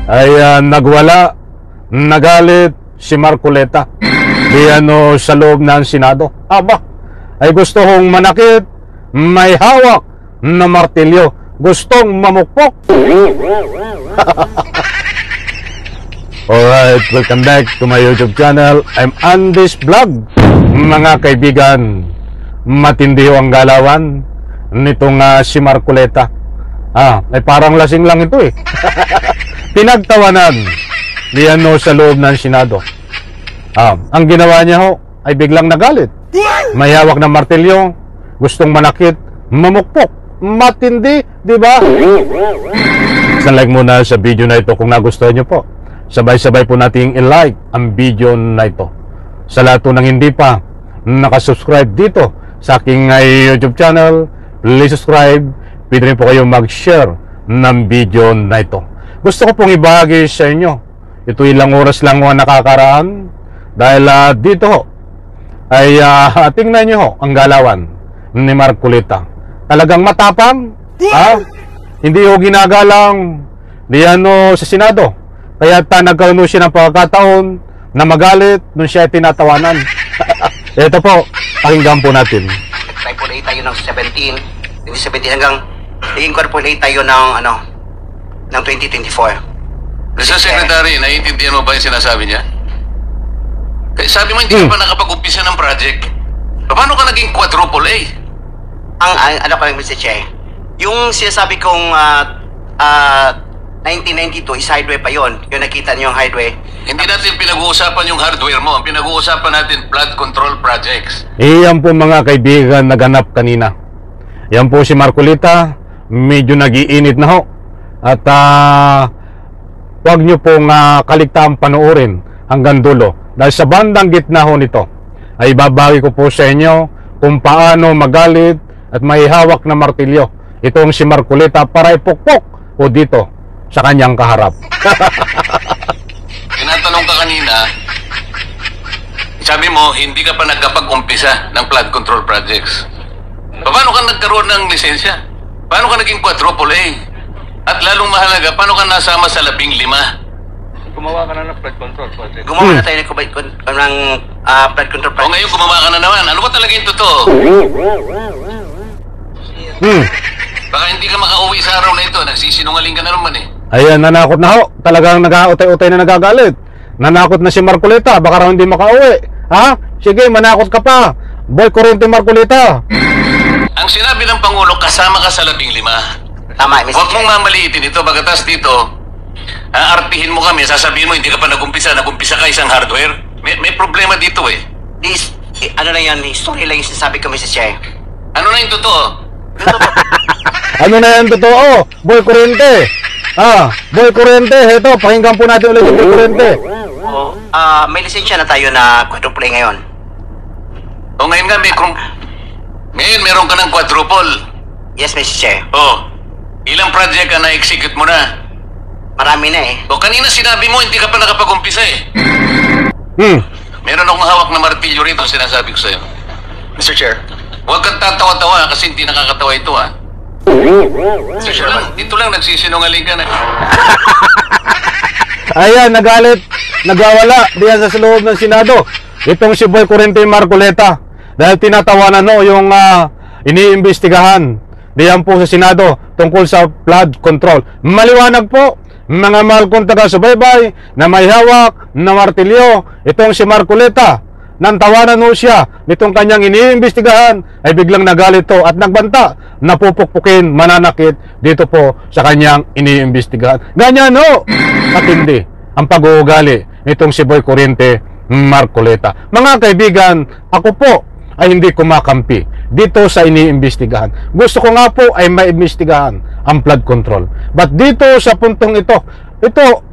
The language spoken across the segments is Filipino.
ay nagwala, nagalit si Marcoleta sa loob ng Senado. Aba, ay gusto kong manakit, may hawak na martilyo, gustong mamukpok. Alright, welcome back to my YouTube channel. I'm Andy's Vlog. Mga kaibigan, matindi ang galawan nitong si Marcoleta. Ay parang lasing lang ito eh. Pinagtawanan diyan sa loob ng Senado. Ang ginawa niya ay biglang nagalit. May hawak na martilyo, gustong manakit, mamukpok. Matindi, di ba? Isang like muna sa video na ito kung nagustuhan niyo po. Sabay-sabay po nating i-like ang video na ito. Sa lahat po ng hindi pa nakasubscribe dito sa aking YouTube channel, please subscribe. Pwede rin po kayong mag-share ng video na ito. Gusto ko pong ibahagi sa inyo. Ito ilang oras lang ang nakakaraan. Dahil dito ay tingnan nyo ang galawan ni Marcoleta. Talagang matapang. Hindi ho ginagalang diyan sa Senado. Kaya nagkaroon siya ng pagkakataon na magalit nung siya ay tinatawanan. Ito po, pakinggan po natin. Type 4A tayo ng 2017 hanggang naging Core 4A tayo ng ng 2024. Mr. Secretary, naiintindihan mo ba yung sinasabi niya? Kaya sabi mo hindi ka pa nakapag-umpisa ng project. Paano ka naging quadruple A? Ang ko lang, Mr. Che, yung sinasabi kong 1992 is highway pa yon. Yung nakita niyo yung highway. Hindi natin pinag-uusapan yung hardware mo. Ang pinag-uusapan natin flood control projects. Iyan po mga kaibigan naganap kanina. Yan po si Marcoleta. Medyo nag-iinit na ho. At huwag nyo pong kaligtaan panoorin hanggang dulo. Dahil sa bandang gitna ho nito ay babagi ko po sa inyo kung paano magalit at may hawak na martilyo itong si Marcoleta para ipukpok o dito sa kanyang kaharap. Tinatanong ka kanina, sabi mo hindi ka pa nagkapag-umpisa ng flood control projects. Paano ka nagkaroon ng lisensya? Paano ka naging quadruple A? At lalong mahalaga, paano ka nasama sa 15? Gumawa ka na ng flood control project. Gumawa na tayo ng flood control project. O ngayon gumawa ka na naman. Ano ba talaga yung totoo? Baka hindi ka makauwi sa araw na ito. Nagsisinungaling ka na naman eh. Ayan, nanakot na ho. Talagang nag-autay-utay na nagagalit. Nanakot na si Marcoleta. Baka raw hindi makauwi. Sige, manakot ka pa. Boy Kurente Marcoleta. Ang sinabi ng Pangulo, kasama ka sa 15. Tama, Mr. Huwag Che. mong mamaliitin ito. Pagkatas dito, aartihin mo kami. Sasabihin mo, hindi ka pa nag-umpisa. Nag-umpisa ka isang hardware. May problema dito eh. This, ano lang yan, story lang yung sinasabi ko, Mr. Che. Ano na yung totoo? Ano na yan totoo? Boy Kurente. Boy Kurente. Ito, pakinggan po natin ulit yung Boy Kurente. May lisensya na tayo na quadruple A ngayon. O ngayon nga, ngayon meron ka ng quadruple. Yes, Mr. Che. Ilang project ka na-execute mo na? Marami na eh. O kanina sinabi mo, hindi ka pa nakapag-umpisa eh. Meron akong hawak na martilyo rito, sinasabi ko sa'yo. Mr. Chair. Huwag kang tatawa-tawa kasi hindi nakakatawa ito Mr. Chair, dito lang nagsisinungaling ka na. Ayan, nagalit. Nagwawala diyan sa loob ng Senado. Itong si Boy Kurente Marcoleta. Dahil tinatawanan yung iniimbestigahan diyan po sa Senado tungkol sa flood control. Maliwanag po, mga mahal kong taga-subaybay na may hawak na martilyo. Itong si Marcoleta. Nang tawanan ho siya nitong kanyang iniimbestigahan ay biglang nagalit to at nagbanta na pupukpukin, mananakit dito po sa kanyang iniimbestigahan. Ganyan ho, katindi ang pag-uugali nitong si Boy Kurente Marcoleta. Mga kaibigan, ako po ay hindi kumakampi dito sa iniimbestigahan. Gusto ko nga po ay maimbestigahan ang flood control. But dito sa puntong ito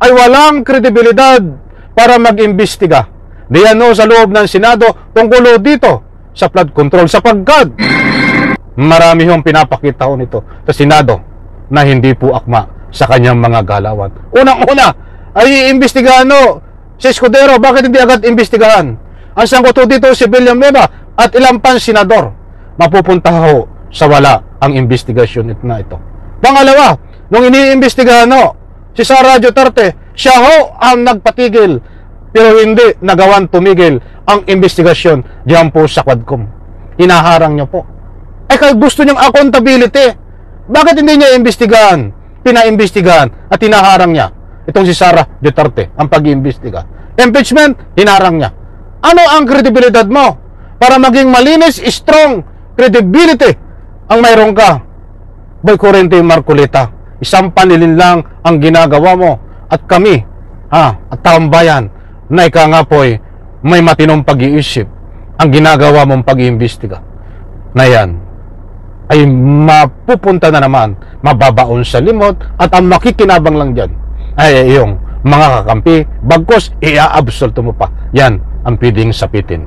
ay walang kredibilidad para mag-imbestiga diyan sa loob ng Senado tungkol dito sa flood control sapagkat marami hong pinapakita nito sa Senado na hindi po akma sa kanyang mga galawan. Unang-una ay iimbestigahan si Escudero. Bakit hindi agad imbestigahan? Ang sangkot dito si Villanueva at ilang pang senador. Mapupunta sa wala ang investigasyon na ito. Pangalawa, nung iniimbestigahan si Sara Duterte, Siya ho ang nagpatigil, pero hindi nagawan tumigil ang investigasyon diyan po sa Quadcom. Hinaharang niyo po. Kaya gusto niyang accountability. Bakit hindi niya imbestigahan? Pinaimbestigahan at hinaharang niya itong si Sara Duterte ang pag-iimbestiga. Impeachment, hinarang niya. Ano ang kredibilidad mo para maging malinis, strong credibility ang mayroon ka? Boy Corentin Marcoleta, isang panilin lang ang ginagawa mo at kami, at taong bayan na ika nga po'y may matinong pag-iisip ang ginagawa mong pag-iimbestiga na yan ay mapupunta na naman, mababaon sa limot at ang makikinabang lang dyan ay iyong mga kakampi, bagkos i-absolto mo pa. Yan ang pwedeng sapitin.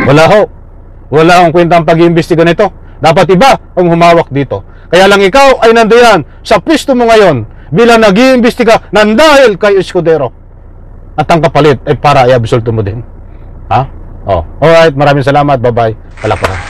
Wala akong kwentang pag-iimbestiga nito. Dapat iba ang humawak dito. Kaya lang ikaw ay nandiyan sa pwesto mo ngayon bilang nag-iimbestiga nang dahil kay Escudero. At ang kapalit ay para i-absolto mo din. Alright, maraming salamat. Bye-bye. Palakpakan.